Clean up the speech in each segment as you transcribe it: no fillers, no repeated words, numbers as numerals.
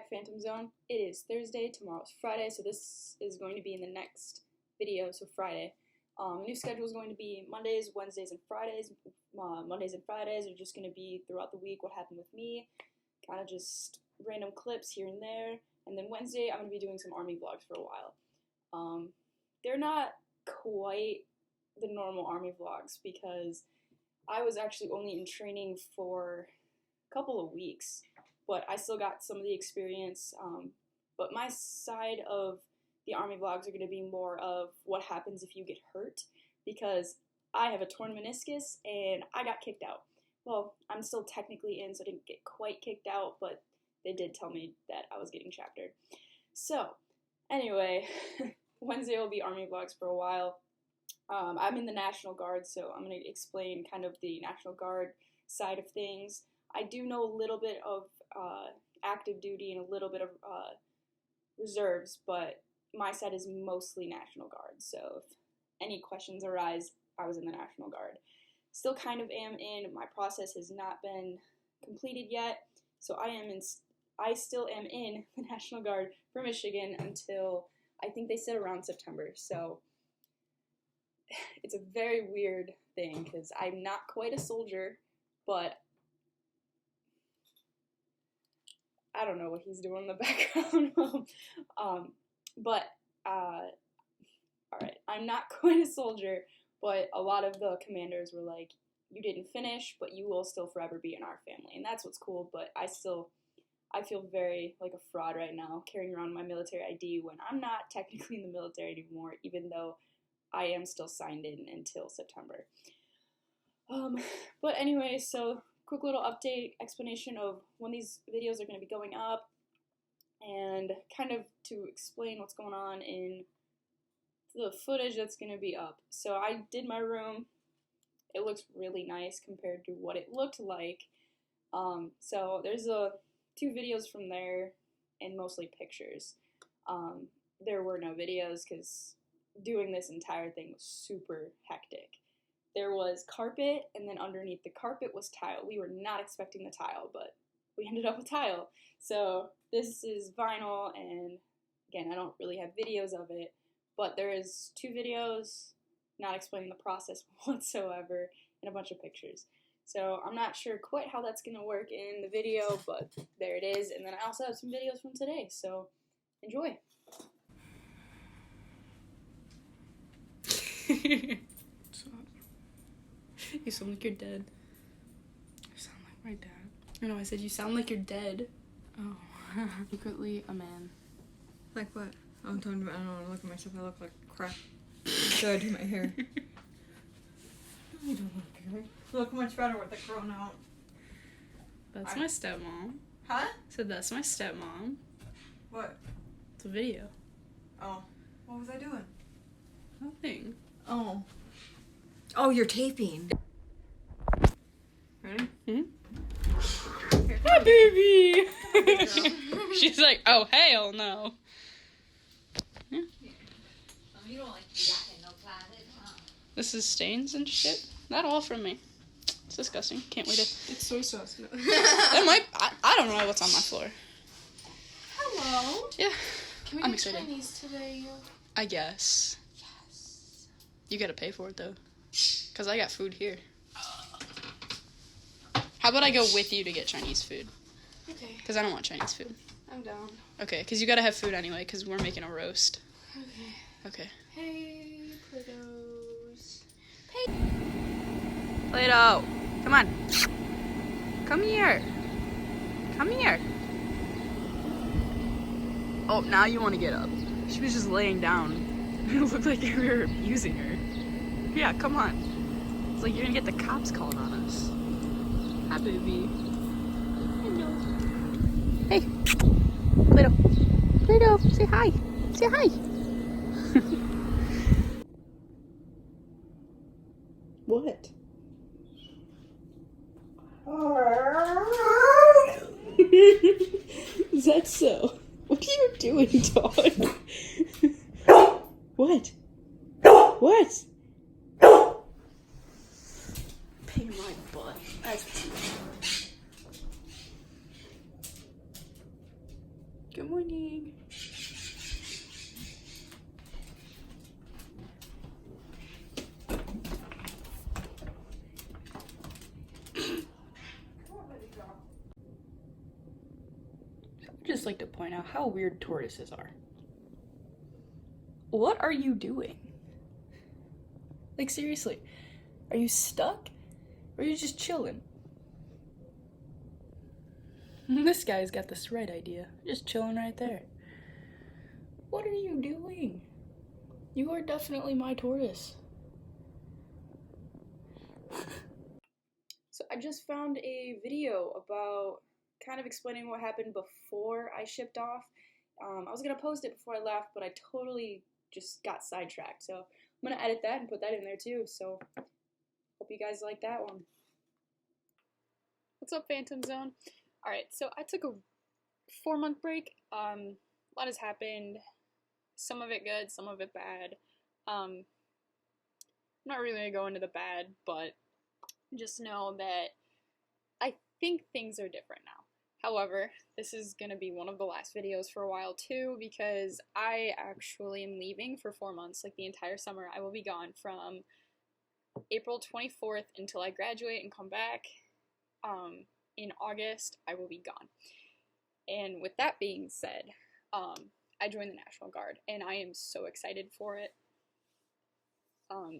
back, Phantom Zone. It is Thursday, tomorrow's Friday, so this is going to be in the next video, so Friday. New schedule is going to be Mondays, Wednesdays, and Fridays. Mondays and Fridays are just going to be throughout the week what happened with me, kind of just random clips here and there. And then Wednesday, I'm going to be doing some Army vlogs for a while. They're not quite the normal Army vlogs because I was actually only in training for a couple of weeks, but I still got some of the experience. But my side of the Army vlogs are going to be more of what happens if you get hurt, because I have a torn meniscus and I got kicked out. Well, I'm still technically in, so I didn't get quite kicked out, but they did tell me that I was getting chaptered. So, anyway, Wednesday will be Army vlogs for a while. I'm in the National Guard, so I'm going to explain kind of the National Guard side of things. I do know a little bit of active duty and a little bit of reserves, but my side is mostly National Guard, so if any questions arise, I was in the National Guard. Still kind of am in. My process has not been completed yet, so I still am in the National Guard for Michigan until I think they said around September. So it's a very weird thing because I'm not quite a soldier, but I don't know what he's doing in the background. Alright, I'm not quite a soldier, but a lot of the commanders were like, you didn't finish, but you will still forever be in our family, and that's what's cool. But I feel very like a fraud right now, carrying around my military ID when I'm not technically in the military anymore, even though I am still signed in until September. But anyway, so quick little update, explanation of when these videos are going to be going up, and kind of to explain what's going on in the footage that's going to be up. So I did my room. It looks really nice compared to what it looked like. So there's two videos from there, and mostly pictures. There were no videos because doing this entire thing was super hectic. There was carpet, and then underneath the carpet was tile. We were not expecting the tile, but we ended up with tile. So this is vinyl, and again, I don't really have videos of it, but there is two videos not explaining the process whatsoever, and a bunch of pictures. So I'm not sure quite how that's going to work in the video, but there it is. And then I also have some videos from today, so enjoy. You sound like you're dead. I sound like my dad. No, I said you sound like you're dead. Oh. Secretly a man. Like what? Oh, I'm talking about, I don't want to look at myself. I look like crap. So I do my hair. I don't look good. Look much better with it grown out. That's my stepmom. Huh? Said that's my stepmom. What? It's a video. Oh. What was I doing? Nothing. Oh. Oh, you're taping. Ready? Hi, baby! She's like, oh, hell no. Yeah. You don't like you got in no closet, huh? This is stains and shit. Not all from me. It's disgusting. Can't wait to... It's soy sauce. No. I don't know what's on my floor. Hello. Yeah. Can we I'm get excited. Chinese today? I guess. Yes. You gotta pay for it, though. Because I got food here. How about I go with you to get Chinese food? Okay. Because I don't want Chinese food. I'm down. Okay, because you gotta have food anyway, because we're making a roast. Okay. Okay. Hey, Play-Dohs. Play-Doh, come on. Come here. Come here. Oh, now you want to get up. She was just laying down. It looked like we were abusing her. Yeah, come on. It's like you're gonna get the cops called on us. Hi, baby. Hello. Hey. Play-Doh. Play-Doh, say hi. Say hi. What? Is that so? What are you doing, dog? What? What? Pain in my butt. That's too much. just like to point out how weird tortoises are. What are you doing? Like, seriously, are you stuck? Or are you just chilling? This guy's got this right idea. Just chilling right there. What are you doing? You are definitely my tortoise. So I just found a video about kind of explaining what happened before I shipped off. I was going to post it before I left, but I totally just got sidetracked. So I'm going to edit that and put that in there too. So hope you guys like that one. What's up, Phantom Zone? Alright, so I took a 4-month break. A lot has happened. Some of it good, some of it bad. I'm not really going to go into the bad, but just know that I think things are different now. However, this is going to be one of the last videos for a while too, because I actually am leaving for 4 months, like the entire summer. I will be gone from April 24th until I graduate and come back. In August, I will be gone. And with that being said, I joined the National Guard, and I am so excited for it.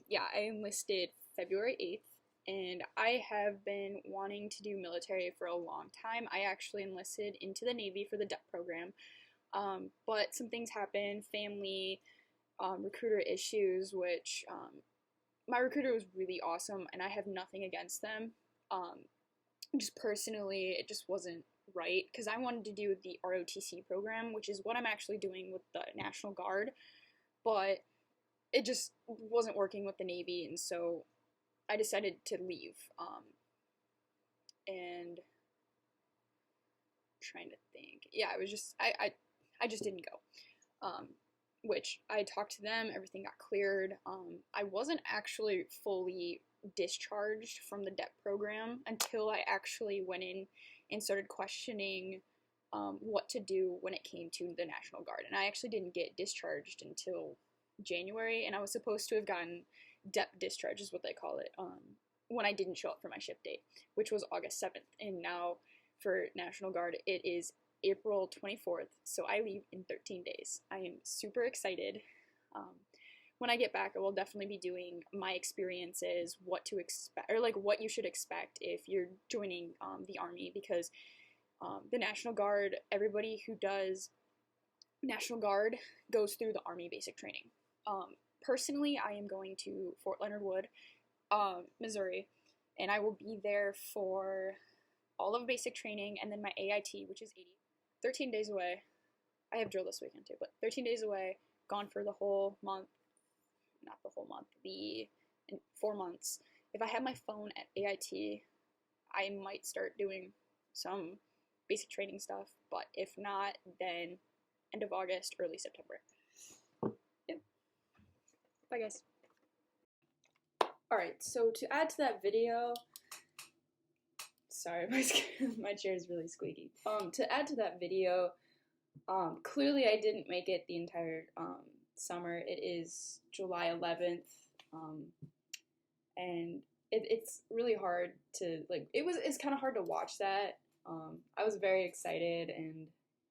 Yeah, I enlisted February 8th, and I have been wanting to do military for a long time. I actually enlisted into the Navy for the DEP program, but some things happened, family, recruiter issues, which my recruiter was really awesome, and I have nothing against them. Just personally, it just wasn't right, because I wanted to do the ROTC program, which is what I'm actually doing with the National Guard, but it just wasn't working with the Navy, and so I decided to leave. And I'm trying to think. Yeah, it was just, I just didn't go. Which I talked to them, everything got cleared. I wasn't actually fully discharged from the DEP program until I actually went in and started questioning what to do when it came to the National Guard. And I actually didn't get discharged until January, and I was supposed to have gotten DEP discharge, is what they call it, when I didn't show up for my ship date, which was August 7th. And now for National Guard, it is April 24th, so I leave in 13 days. I am super excited. When I get back, I will definitely be doing my experiences, what to expect, or like what you should expect if you're joining the Army, because the National Guard, everybody who does National Guard goes through the Army basic training. Personally, I am going to Fort Leonard Wood, Missouri, and I will be there for all of basic training and then my AIT, which is 13 days away. I have drill this weekend too, but 13 days away, gone for the whole month. Not the whole month, in 4 months. If I have my phone at AIT, I might start doing some basic training stuff, but if not, then end of August, early September. Yep. Bye, guys. Alright, so to add to that video, sorry, my chair is really squeaky. To add to that video, clearly I didn't make it the entire summer. It is July 11th, and it's really hard to, like, it's kind of hard to watch that. I was very excited, and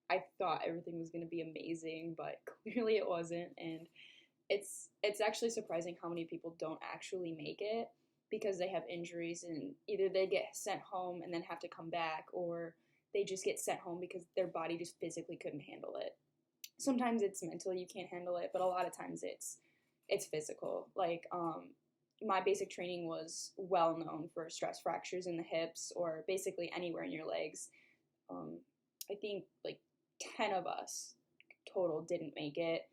I thought everything was going to be amazing, but clearly it wasn't, and it's actually surprising how many people don't actually make it, because they have injuries, and either they get sent home and then have to come back, or they just get sent home because their body just physically couldn't handle it. Sometimes it's mental, you can't handle it, but a lot of times it's physical. Like, my basic training was well known for stress fractures in the hips, or basically anywhere in your legs. I think like 10 of us total didn't make it,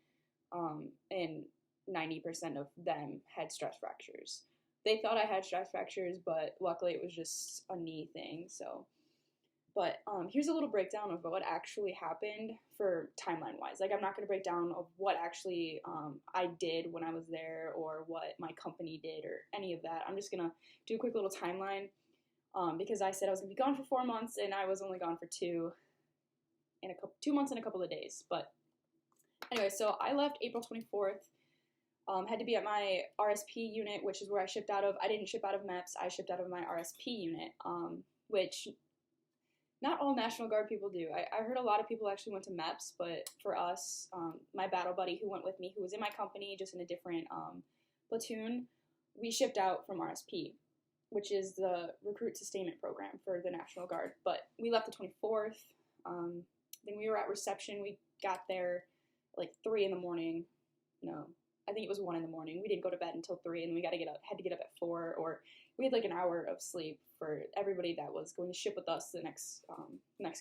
and 90% of them had stress fractures. They thought I had stress fractures, but luckily it was just a knee thing, so. But here's a little breakdown of what actually happened for timeline-wise. Like, I'm not going to break down of what actually I did when I was there, or what my company did, or any of that. I'm just going to do a quick little timeline, because I said I was going to be gone for 4 months, and I was only gone for 2 months and a couple of days. But anyway, so I left April 24th. Had to be at my RSP unit, which is where I shipped out of. I didn't ship out of MEPS. I shipped out of my RSP unit, which not all National Guard people do. I heard a lot of people actually went to MEPS, but for us, my battle buddy who went with me, who was in my company, just in a different platoon, we shipped out from RSP, which is the recruit sustainment program for the National Guard. But we left the 24th. Then we were at reception. We got there like 3 in the morning. No, I think it was 1 in the morning. We didn't go to bed until 3, and we had to get up at 4, or we had like an hour of sleep for everybody that was going to ship with us the next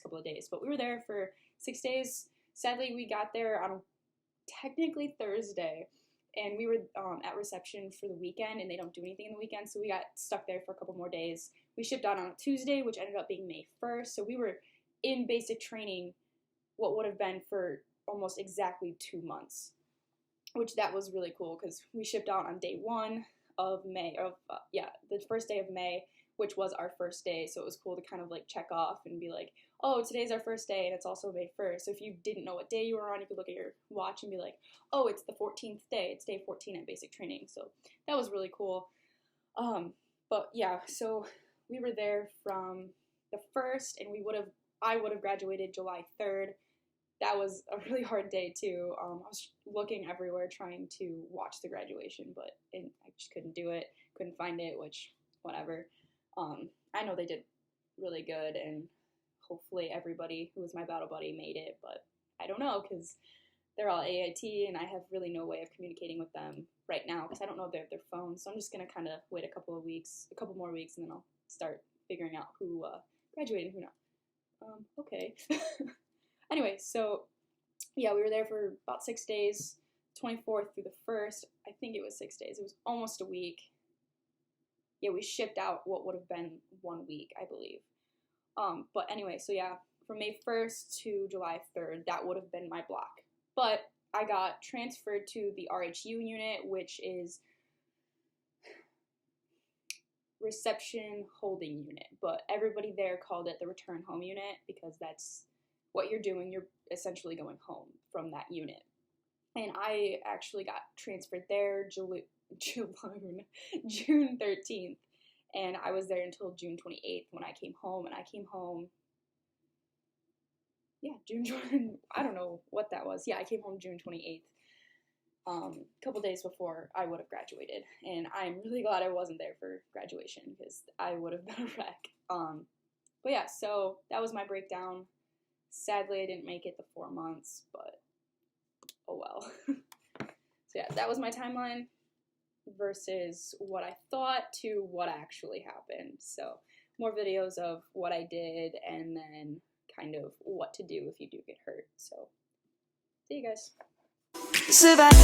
couple of days. But we were there for 6 days. Sadly, we got there on technically Thursday, and we were at reception for the weekend, and they don't do anything in the weekend, so we got stuck there for a couple more days. We shipped out on a Tuesday, which ended up being May 1st, so we were in basic training what would have been for almost exactly 2 months, which that was really cool because we shipped out on day 1 of May, the first day of May, which was our first day, so it was cool to kind of like check off and be like, oh, today's our first day, and it's also May 1st, so if you didn't know what day you were on, you could look at your watch and be like, oh, it's the 14th day, it's day 14 at basic training, so that was really cool. But yeah, so we were there from the 1st, and I would have graduated July 3rd. That was a really hard day too. I was looking everywhere trying to watch the graduation, but I just couldn't do it, couldn't find it, which, whatever. I know they did really good, and hopefully everybody who was my battle buddy made it, but I don't know, because they're all AIT, and I have really no way of communicating with them right now, because I don't know if they have their phones, so I'm just going to kind of wait a couple more weeks, and then I'll start figuring out who graduated and who not. Okay. Anyway, so, yeah, we were there for about 6 days, 24th through the 1st. I think it was 6 days. It was almost a week. Yeah, we shipped out what would have been 1 week, I believe. But anyway, so yeah, from May 1st to July 3rd, that would have been my block. But I got transferred to the RHU unit, which is Reception Holding Unit. But everybody there called it the Return Home Unit because that's what you're doing. You're essentially going home from that unit. And I actually got transferred there June 13th, and I was there until June 28th when I came home, and I came home, I don't know what that was. Yeah, I came home June 28th, a couple days before I would have graduated, and I'm really glad I wasn't there for graduation, because I would have been a wreck. But yeah, so that was my breakdown. Sadly, I didn't make it the 4 months, but oh well. So yeah, that was my timeline versus what I thought to what actually happened. So more videos of what I did and then kind of what to do if you do get hurt. So see you guys. Survive.